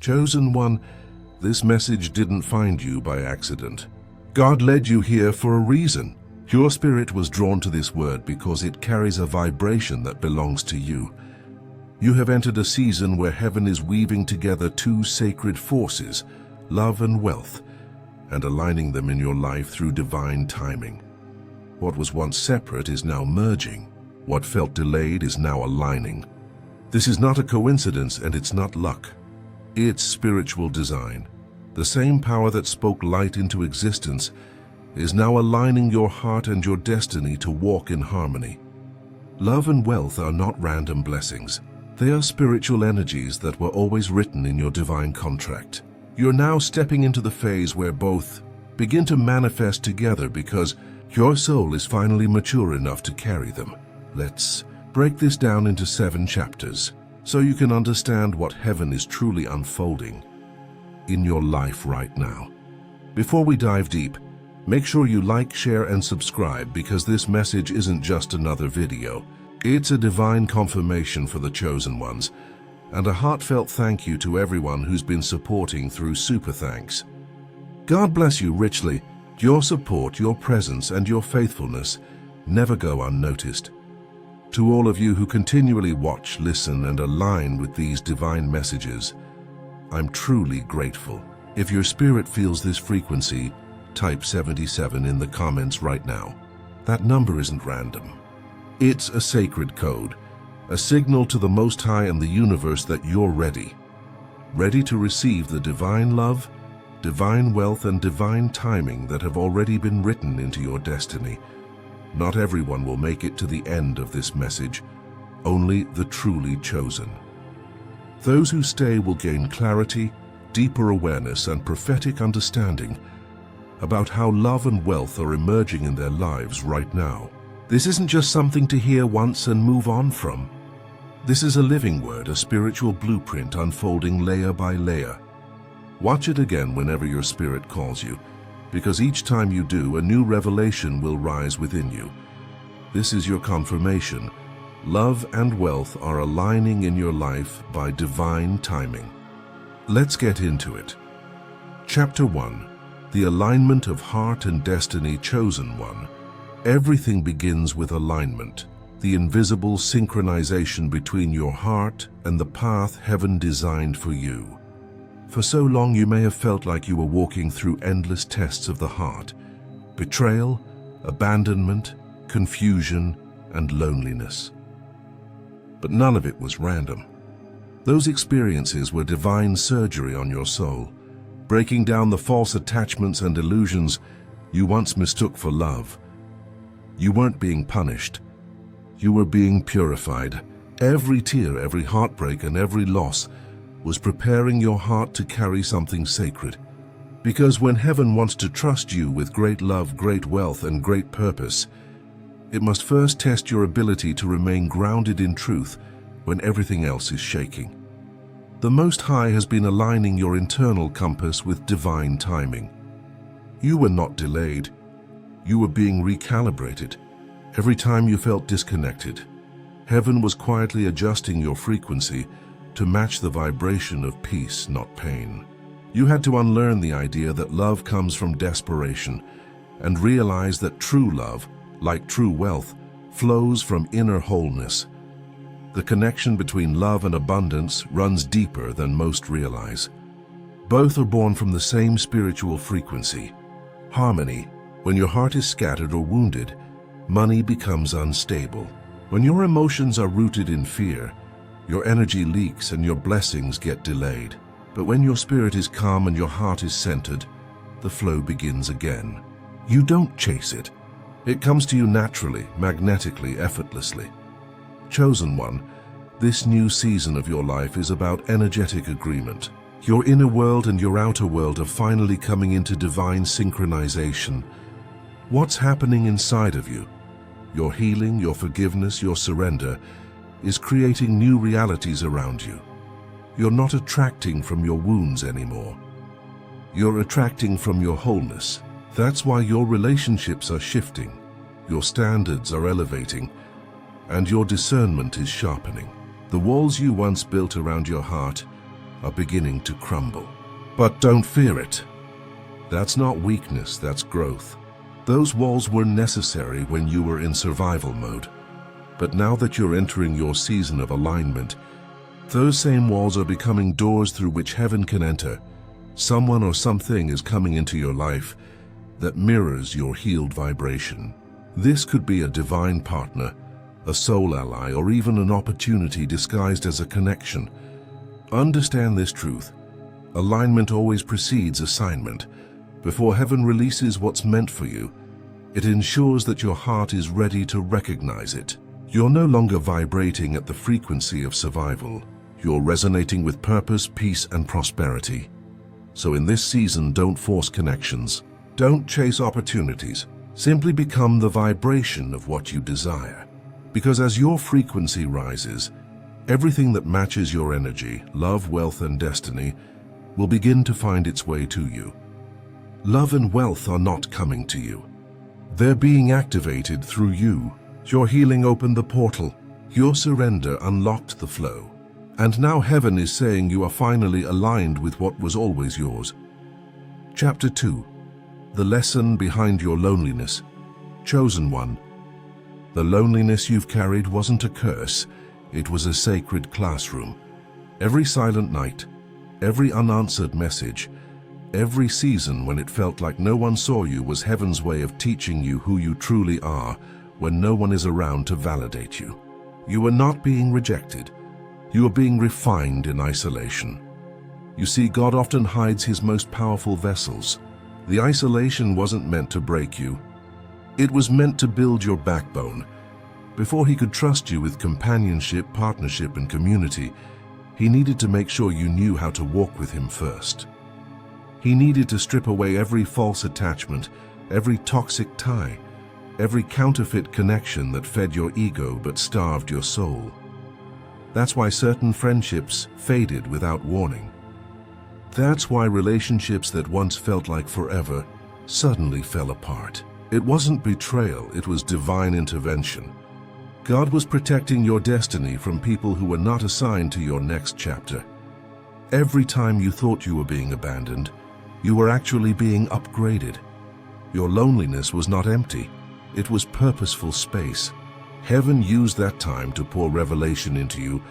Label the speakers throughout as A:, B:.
A: Chosen One, this message didn't find you by accident. God led you here for a reason. Your spirit was drawn to this word because it carries a vibration that belongs to you. You have entered a season where heaven is weaving together two sacred forces, love and wealth, and aligning them in your life through divine timing. What was once separate is now merging. What felt delayed is now aligning. This is not a coincidence, and it's not luck. It's spiritual design. The same power that spoke light into existence is now aligning your heart and your destiny to walk in harmony. Love and wealth are not random blessings. They are spiritual energies that were always written in your divine contract. You're now stepping into the phase where both begin to manifest together because your soul is finally mature enough to carry them. Let's break this down into 7 chapters so you can understand what heaven is truly unfolding in your life right now. Before we dive deep, make sure you like, share, and subscribe because this message isn't just another video. It's a divine confirmation for the chosen ones, and a heartfelt thank you to everyone who's been supporting through Super Thanks. God bless you richly. Your support, your presence, and your faithfulness never go unnoticed. To all of you who continually watch, listen, and align with these divine messages, I'm truly grateful. If your spirit feels this frequency, type 77 in the comments right now. That number isn't random. It's a sacred code, a signal to the Most High and the universe that you're ready. Ready to receive the divine love, divine wealth, and divine timing that have already been written into your destiny. Not everyone will make it to the end of this message, only the truly chosen. Those who stay will gain clarity, deeper awareness, and prophetic understanding about how love and wealth are emerging in their lives right now. This isn't just something to hear once and move on from. This is a living word, a spiritual blueprint unfolding layer by layer. Watch it again whenever your spirit calls you, because each time you do, a new revelation will rise within you. This is your confirmation. Love and wealth are aligning in your life by divine timing. Let's get into it. Chapter 1. The alignment of heart and destiny. Chosen One. Everything begins with alignment, the invisible synchronization between your heart and the path heaven designed for you. For so long you may have felt like you were walking through endless tests of the heart, betrayal, abandonment, confusion, and loneliness. But none of it was random. Those experiences were divine surgery on your soul, breaking down the false attachments and illusions you once mistook for love. You weren't being punished. You were being purified. Every tear, every heartbreak, and every loss was preparing your heart to carry something sacred. Because when heaven wants to trust you with great love, great wealth, and great purpose, it must first test your ability to remain grounded in truth when everything else is shaking. The Most High has been aligning your internal compass with divine timing. You were not delayed. You were being recalibrated. Every time you felt disconnected, heaven was quietly adjusting your frequency to match the vibration of peace, not pain. You had to unlearn the idea that love comes from desperation and realize that true love, like true wealth, flows from inner wholeness. The connection between love and abundance runs deeper than most realize. Both are born from the same spiritual frequency, harmony. When your heart is scattered or wounded, money becomes unstable. When your emotions are rooted in fear, your energy leaks and your blessings get delayed. But when your spirit is calm and your heart is centered, the flow begins again. You don't chase it. It comes to you naturally, magnetically, effortlessly. Chosen One, this new season of your life is about energetic agreement. Your inner world and your outer world are finally coming into divine synchronization. What's happening inside of you, your healing, your forgiveness, your surrender, is creating new realities around you. You're not attracting from your wounds anymore. You're attracting from your wholeness. That's why your relationships are shifting, your standards are elevating, and your discernment is sharpening. The walls you once built around your heart are beginning to crumble. But don't fear it. That's not weakness, that's growth. Those walls were necessary when you were in survival mode. But now that you're entering your season of alignment, those same walls are becoming doors through which heaven can enter. Someone or something is coming into your life that mirrors your healed vibration. This could be a divine partner, a soul ally, or even an opportunity disguised as a connection. Understand this truth. Alignment always precedes assignment. Before heaven releases what's meant for you, it ensures that your heart is ready to recognize it. You're no longer vibrating at the frequency of survival. You're resonating with purpose, peace, and prosperity. So in this season, don't force connections. Don't chase opportunities. Simply become the vibration of what you desire. Because as your frequency rises, everything that matches your energy, love, wealth, and destiny, will begin to find its way to you. Love and wealth are not coming to you. They're being activated through you. Your healing opened the portal. Your surrender unlocked the flow. And now heaven is saying you are finally aligned with what was always yours. Chapter 2. The lesson behind your loneliness. Chosen one. The loneliness you've carried wasn't a curse. It was a sacred classroom. Every silent night, every unanswered message, every season when it felt like no one saw you was heaven's way of teaching you who you truly are when no one is around to validate you. You are not being rejected. You are being refined in isolation. You see, God often hides his most powerful vessels. The isolation wasn't meant to break you. It was meant to build your backbone. Before he could trust you with companionship, partnership, and community, he needed to make sure you knew how to walk with him first. He needed to strip away every false attachment, every toxic tie, every counterfeit connection that fed your ego but starved your soul. That's why certain friendships faded without warning. That's why relationships that once felt like forever suddenly fell apart. It wasn't betrayal, it was divine intervention. God was protecting your destiny from people who were not assigned to your next chapter. Every time you thought you were being abandoned, you were actually being upgraded. Your loneliness was not empty, it was purposeful space. Heaven used that time to pour revelation into you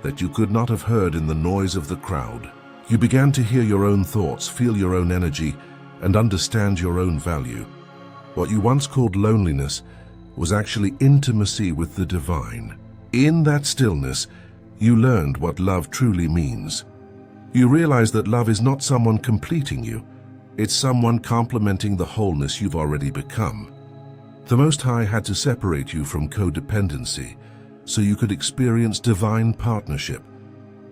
A: that you could not have heard in the noise of the crowd. You began to hear your own thoughts, feel your own energy, and understand your own value. What you once called loneliness was actually intimacy with the divine. In that stillness, you learned what love truly means. You realized that love is not someone completing you, it's someone complementing the wholeness you've already become. The Most High had to separate you from codependency so you could experience divine partnership,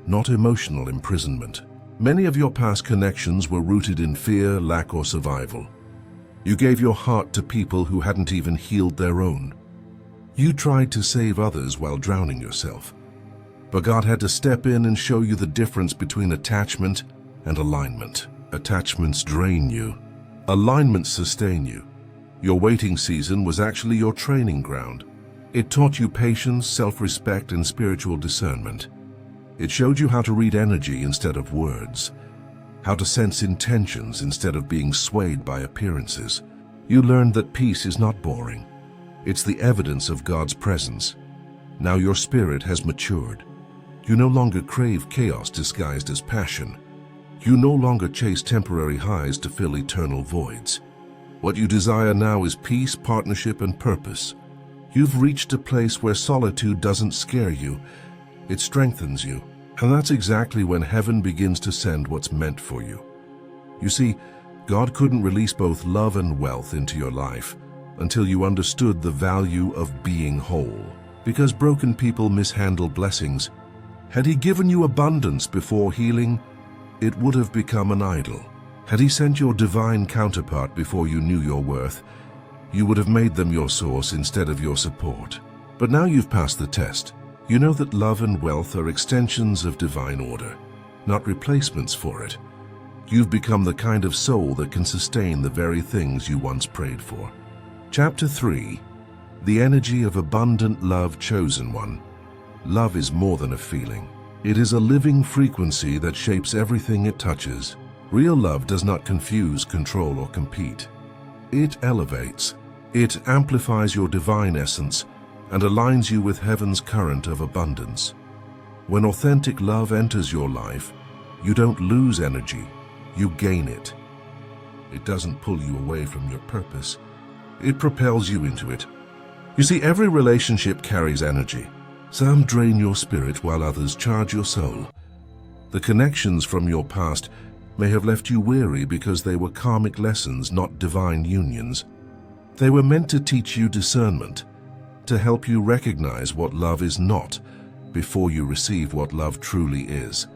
A: not emotional imprisonment. Many of your past connections were rooted in fear, lack, or survival. You gave your heart to people who hadn't even healed their own. You tried to save others while drowning yourself. But God had to step in and show you the difference between attachment and alignment. Attachments drain you. Alignments sustain you. Your waiting season was actually your training ground. It taught you patience, self-respect, and spiritual discernment. It showed you how to read energy instead of words, how to sense intentions instead of being swayed by appearances. You learned that peace is not boring. It's the evidence of God's presence. Now your spirit has matured. You no longer crave chaos disguised as passion. You no longer chase temporary highs to fill eternal voids. What you desire now is peace, partnership, and purpose. You've reached a place where solitude doesn't scare you, it strengthens you. And that's exactly when heaven begins to send what's meant for you. You see, God couldn't release both love and wealth into your life until you understood the value of being whole. Because broken people mishandle blessings. Had he given you abundance before healing, it would have become an idol. Had he sent your divine counterpart before you knew your worth, you would have made them your source instead of your support. But now you've passed the test. You know that love and wealth are extensions of divine order, not replacements for it. You've become the kind of soul that can sustain the very things you once prayed for. Chapter 3. The energy of abundant love, chosen one. Love is more than a feeling. It is a living frequency that shapes everything it touches. Real love does not confuse, control, or compete. It elevates. It amplifies your divine essence and aligns you with heaven's current of abundance. When authentic love enters your life, you don't lose energy, you gain it. It doesn't pull you away from your purpose. It propels you into it. You see, every relationship carries energy. Some drain your spirit while others charge your soul. The connections from your past may have left you weary because they were karmic lessons, not divine unions. They were meant to teach you discernment, to help you recognize what love is not before you receive what love truly is.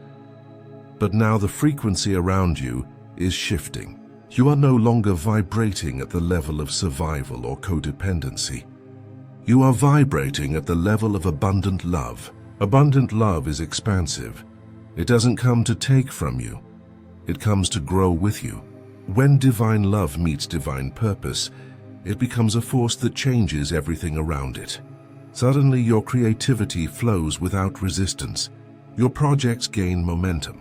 A: But now the frequency around you is shifting. You are no longer vibrating at the level of survival or codependency. You are vibrating at the level of abundant love. Abundant love is expansive. It doesn't come to take from you. It comes to grow with you. When divine love meets divine purpose, it becomes a force that changes everything around it. Suddenly, your creativity flows without resistance. Your projects gain momentum.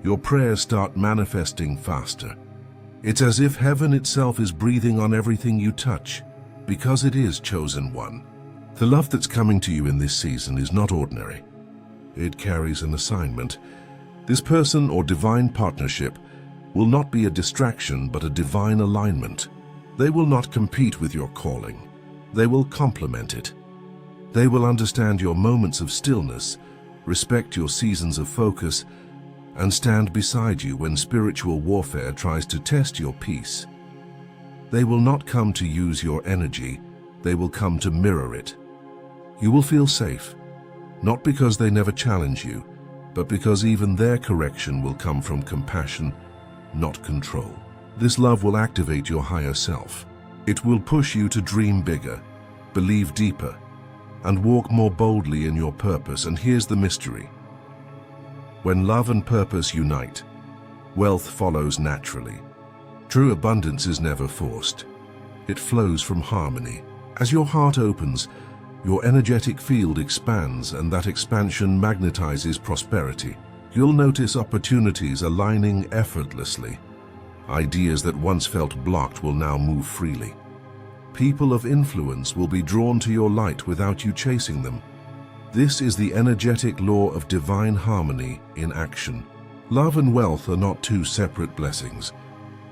A: Your prayers start manifesting faster. It's as if heaven itself is breathing on everything you touch, because it is chosen one. The love that's coming to you in this season is not ordinary. It carries an assignment. This person or divine partnership will not be a distraction but a divine alignment. They will not compete with your calling. They will complement it. They will understand your moments of stillness, respect your seasons of focus, and stand beside you when spiritual warfare tries to test your peace. They will not come to use your energy, they will come to mirror it. You will feel safe, not because they never challenge you, but because even their correction will come from compassion, not control. This love will activate your higher self. It will push you to dream bigger, believe deeper, and walk more boldly in your purpose. And here's the mystery. When love and purpose unite, wealth follows naturally. True abundance is never forced. It flows from harmony. As your heart opens, your energetic field expands, and that expansion magnetizes prosperity. You'll notice opportunities aligning effortlessly. Ideas that once felt blocked will now move freely. People of influence will be drawn to your light without you chasing them. This is the energetic law of divine harmony in action. Love and wealth are not two separate blessings.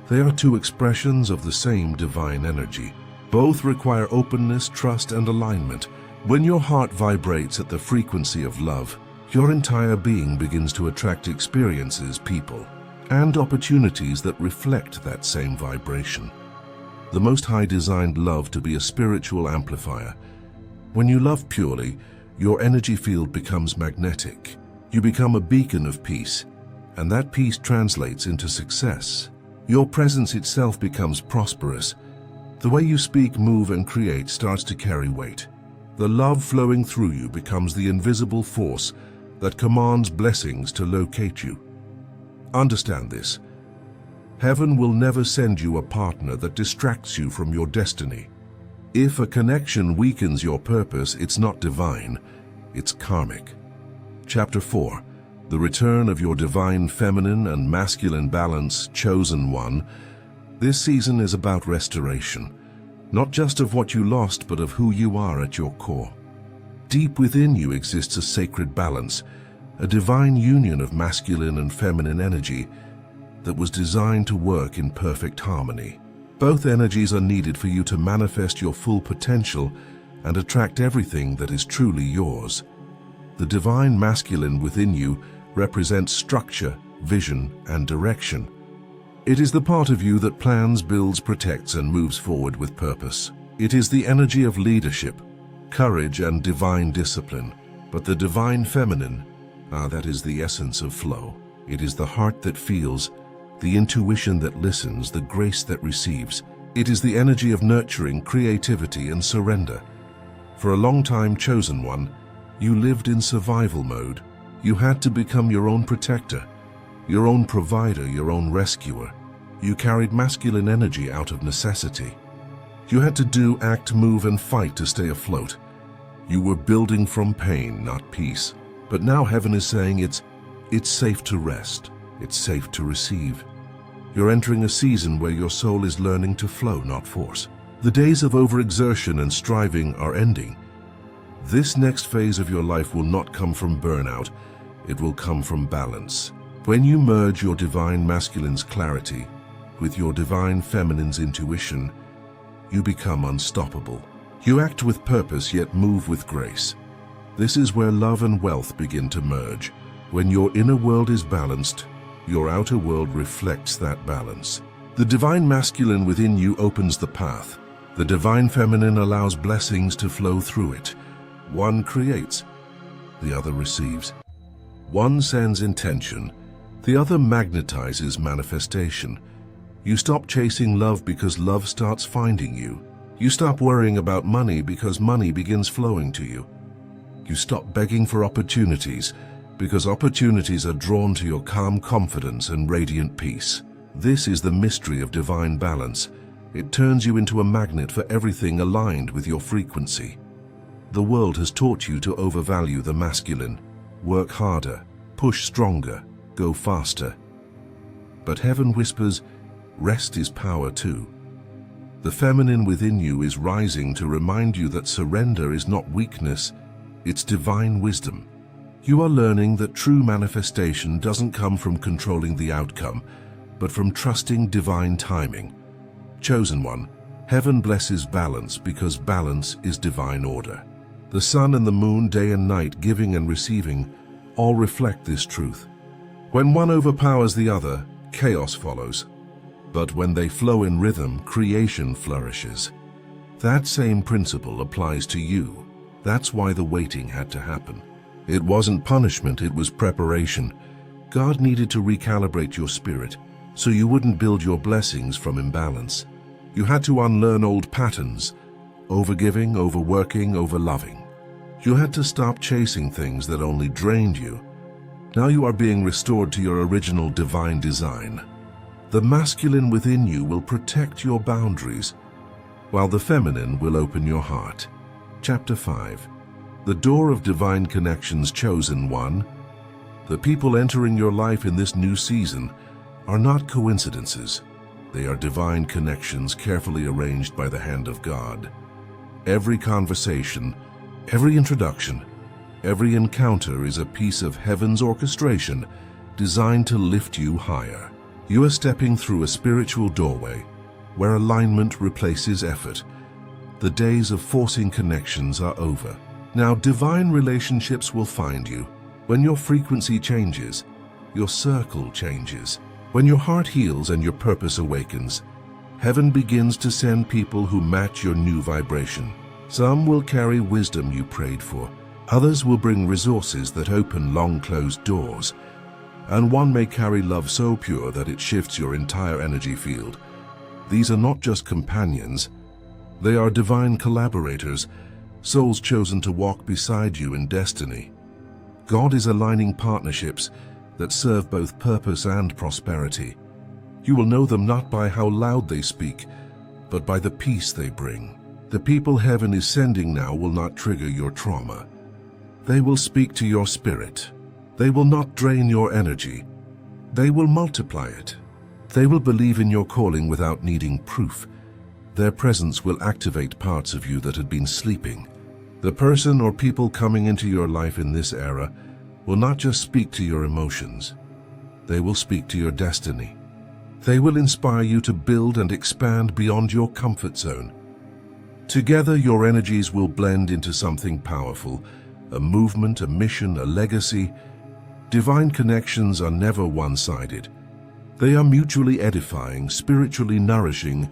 A: They are two expressions of the same divine energy. Both require openness, trust, and alignment. When your heart vibrates at the frequency of love, your entire being begins to attract experiences, people, and opportunities that reflect that same vibration. The Most High designed love to be a spiritual amplifier. When you love purely, your energy field becomes magnetic. You become a beacon of peace, and that peace translates into success. Your presence itself becomes prosperous. The way you speak, move, and create starts to carry weight. The love flowing through you becomes the invisible force that commands blessings to locate you. Understand this. Heaven will never send you a partner that distracts you from your destiny. If a connection weakens your purpose, it's not divine, it's karmic. Chapter 4. The return of your divine feminine and masculine balance, chosen one. This season is about restoration, not just of what you lost, but of who you are at your core. Deep within you exists a sacred balance, a divine union of masculine and feminine energy that was designed to work in perfect harmony. Both energies are needed for you to manifest your full potential and attract everything that is truly yours. The divine masculine within you represents structure, vision, and direction. It is the part of you that plans, builds, protects, and moves forward with purpose. It is the energy of leadership, courage, and divine discipline. But the divine feminine, that is the essence of flow. It is the heart that feels, the intuition that listens, the grace that receives. It is the energy of nurturing, creativity, and surrender. For a long time, chosen one, you lived in survival mode. You had to become your own protector, your own provider, your own rescuer. You carried masculine energy out of necessity. You had to do, act, move, and fight to stay afloat. You were building from pain, not peace. But now heaven is saying it's safe to rest. It's safe to receive. You're entering a season where your soul is learning to flow, not force. The days of overexertion and striving are ending. This next phase of your life will not come from burnout. It will come from balance. When you merge your divine masculine's clarity with your divine feminine's intuition, you become unstoppable. You act with purpose yet move with grace. This is where love and wealth begin to merge. When your inner world is balanced, your outer world reflects that balance. The divine masculine within you opens the path. The divine feminine allows blessings to flow through it. One creates, the other receives. One sends intention, the other magnetizes manifestation. You stop chasing love because love starts finding you. You stop worrying about money because money begins flowing to you. You stop begging for opportunities because opportunities are drawn to your calm confidence and radiant peace. This is the mystery of divine balance. It turns you into a magnet for everything aligned with your frequency. The world has taught you to overvalue the masculine. Work harder, push stronger, go faster. But heaven whispers, rest is power too. The feminine within you is rising to remind you that surrender is not weakness, it's divine wisdom. You are learning that true manifestation doesn't come from controlling the outcome, but from trusting divine timing. Chosen one, heaven blesses balance because balance is divine order. The sun and the moon, day and night, giving and receiving, all reflect this truth. When one overpowers the other, chaos follows. But when they flow in rhythm, creation flourishes. That same principle applies to you. That's why the waiting had to happen. It wasn't punishment, it was preparation. God needed to recalibrate your spirit so you wouldn't build your blessings from imbalance. You had to unlearn old patterns, overgiving, overworking, overloving. You had to stop chasing things that only drained you. Now you are being restored to your original divine design. The masculine within you will protect your boundaries, while the feminine will open your heart. Chapter 5. The door of divine connections, chosen one. The people entering your life in this new season are not coincidences. They are divine connections carefully arranged by the hand of God. Every conversation, every introduction, every encounter is a piece of heaven's orchestration designed to lift you higher. You are stepping through a spiritual doorway where alignment replaces effort. The days of forcing connections are over. Now divine relationships will find you. When your frequency changes, your circle changes. When your heart heals and your purpose awakens, heaven begins to send people who match your new vibration. Some will carry wisdom you prayed for. Others will bring resources that open long-closed doors. And one may carry love so pure that it shifts your entire energy field. These are not just companions. They are divine collaborators, souls chosen to walk beside you in destiny. God is aligning partnerships that serve both purpose and prosperity. You will know them not by how loud they speak, but by the peace they bring. The people heaven is sending now will not trigger your trauma. They will speak to your spirit. They will not drain your energy. They will multiply it. They will believe in your calling without needing proof. Their presence will activate parts of you that had been sleeping. The person or people coming into your life in this era will not just speak to your emotions. They will speak to your destiny. They will inspire you to build and expand beyond your comfort zone. Together, your energies will blend into something powerful, a movement, a mission, a legacy. Divine connections are never one-sided. They are mutually edifying, spiritually nourishing,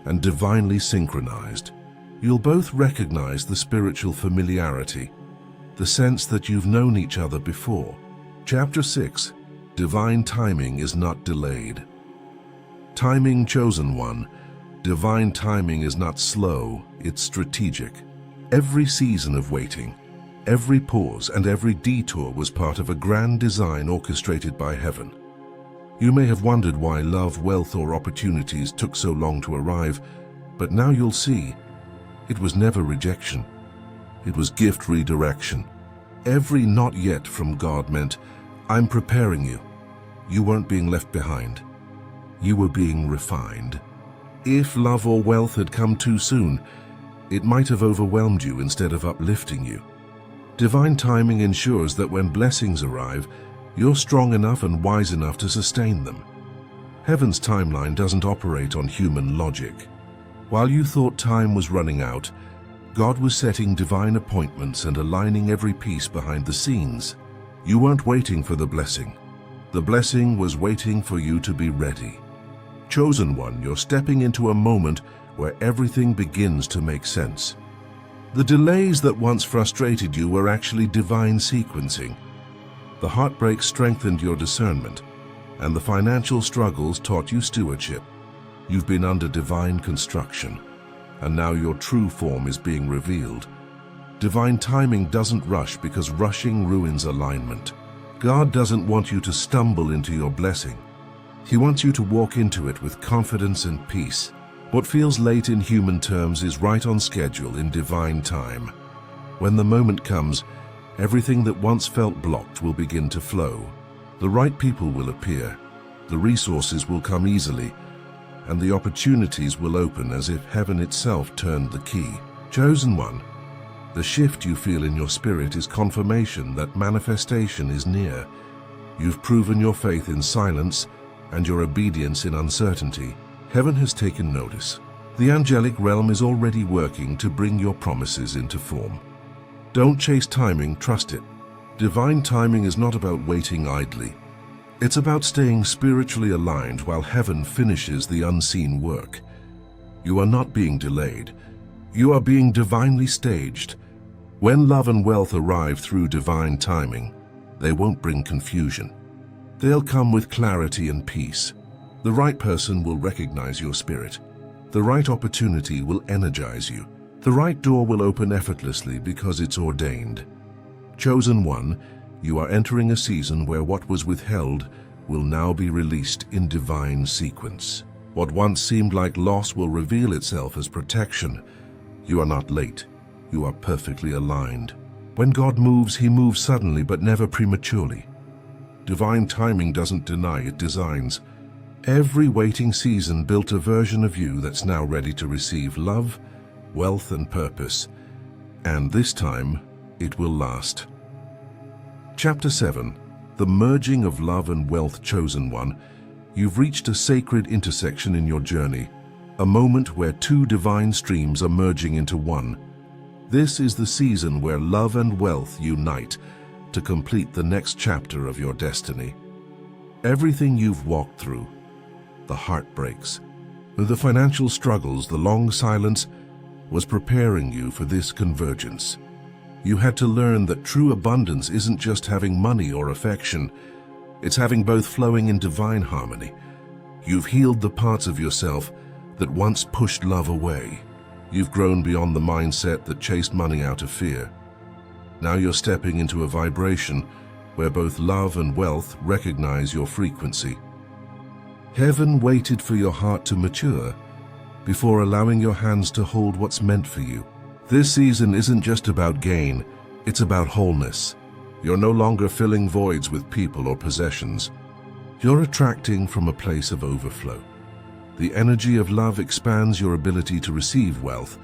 A: and divinely synchronized. You'll both recognize the spiritual familiarity, the sense that you've known each other before. Chapter 6. Divine timing is not delayed. Timing, chosen one. Divine timing is not slow, it's strategic. Every season of waiting, every pause and every detour was part of a grand design orchestrated by heaven. You may have wondered why love, wealth, or opportunities took so long to arrive, but now you'll see. It was never rejection. It was gift redirection. Every not yet from God meant, I'm preparing you. You weren't being left behind. You were being refined. If love or wealth had come too soon, it might have overwhelmed you instead of uplifting you. Divine timing ensures that when blessings arrive, you're strong enough and wise enough to sustain them. Heaven's timeline doesn't operate on human logic. While you thought time was running out, God was setting divine appointments and aligning every piece behind the scenes. You weren't waiting for the blessing. The blessing was waiting for you to be ready. Chosen one, you're stepping into a moment where everything begins to make sense. The delays that once frustrated you were actually divine sequencing. The heartbreak strengthened your discernment, and the financial struggles taught you stewardship. You've been under divine construction, and now your true form is being revealed. Divine timing doesn't rush because rushing ruins alignment. God doesn't want you to stumble into your blessing. He wants you to walk into it with confidence and peace. What feels late in human terms is right on schedule in divine time. When the moment comes, everything that once felt blocked will begin to flow. The right people will appear, the resources will come easily, and the opportunities will open as if heaven itself turned the key. Chosen one, the shift you feel in your spirit is confirmation that manifestation is near. You've proven your faith in silence and your obedience in uncertainty. Heaven has taken notice. The angelic realm is already working to bring your promises into form. Don't chase timing, trust it. Divine timing is not about waiting idly. It's about staying spiritually aligned while heaven finishes the unseen work. You are not being delayed. You are being divinely staged. When love and wealth arrive through divine timing, they won't bring confusion. They'll come with clarity and peace. The right person will recognize your spirit. The right opportunity will energize you. The right door will open effortlessly because it's ordained. Chosen one, you are entering a season where what was withheld will now be released in divine sequence. What once seemed like loss will reveal itself as protection. You are not late. You are perfectly aligned. When God moves, he moves suddenly but never prematurely. Divine timing doesn't deny, it designs. Every waiting season built a version of you that's now ready to receive love, wealth, and purpose. And this time, it will last. Chapter 7. The Merging of Love and Wealth. Chosen one, you've reached a sacred intersection in your journey, a moment where two divine streams are merging into one. This is the season where love and wealth unite to complete the next chapter of your destiny. Everything you've walked through, the heartbreaks, the financial struggles, the long silence, was preparing you for this convergence. You had to learn that true abundance isn't just having money or affection, it's having both flowing in divine harmony. You've healed the parts of yourself that once pushed love away. You've grown beyond the mindset that chased money out of fear. Now you're stepping into a vibration where both love and wealth recognize your frequency. Heaven waited for your heart to mature before allowing your hands to hold what's meant for you. This season isn't just about gain, it's about wholeness. You're no longer filling voids with people or possessions. You're attracting from a place of overflow. The energy of love expands your ability to receive wealth,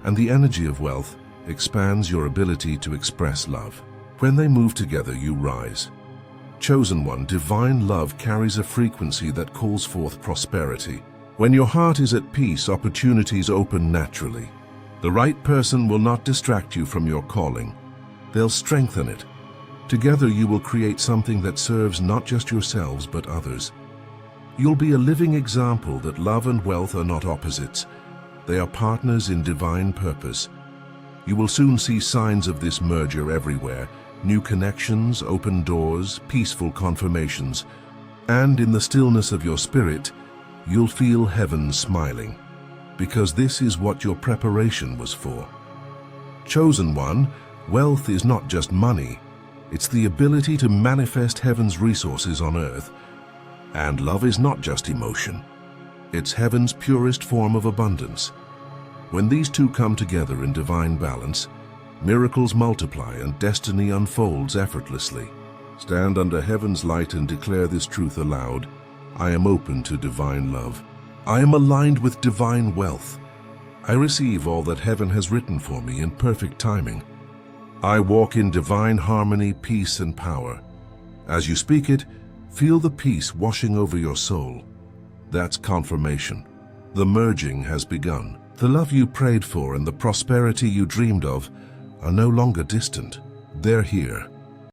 A: and the energy of wealth expands your ability to express love. When they move together, you rise. Chosen one, divine love carries a frequency that calls forth prosperity. When your heart is at peace, opportunities open naturally. The right person will not distract you from your calling. They'll strengthen it. Together you will create something that serves not just yourselves but others. You'll be a living example that love and wealth are not opposites. They are partners in divine purpose. You will soon see signs of this merger everywhere. New connections, open doors, peaceful confirmations. And in the stillness of your spirit, you'll feel heaven smiling. Because this is what your preparation was for. Chosen one, wealth is not just money. It's the ability to manifest heaven's resources on earth. And love is not just emotion. It's heaven's purest form of abundance. When these two come together in divine balance, Miracles multiply and destiny unfolds effortlessly. Stand under heaven's light and declare this truth aloud. I am open to divine love. I am aligned with divine wealth. I receive all that heaven has written for me in perfect timing. I walk in divine harmony, peace, and power. As you speak it, feel the peace washing over your soul. That's confirmation. The merging has begun. The love you prayed for and the prosperity you dreamed of are no longer distant. They're here.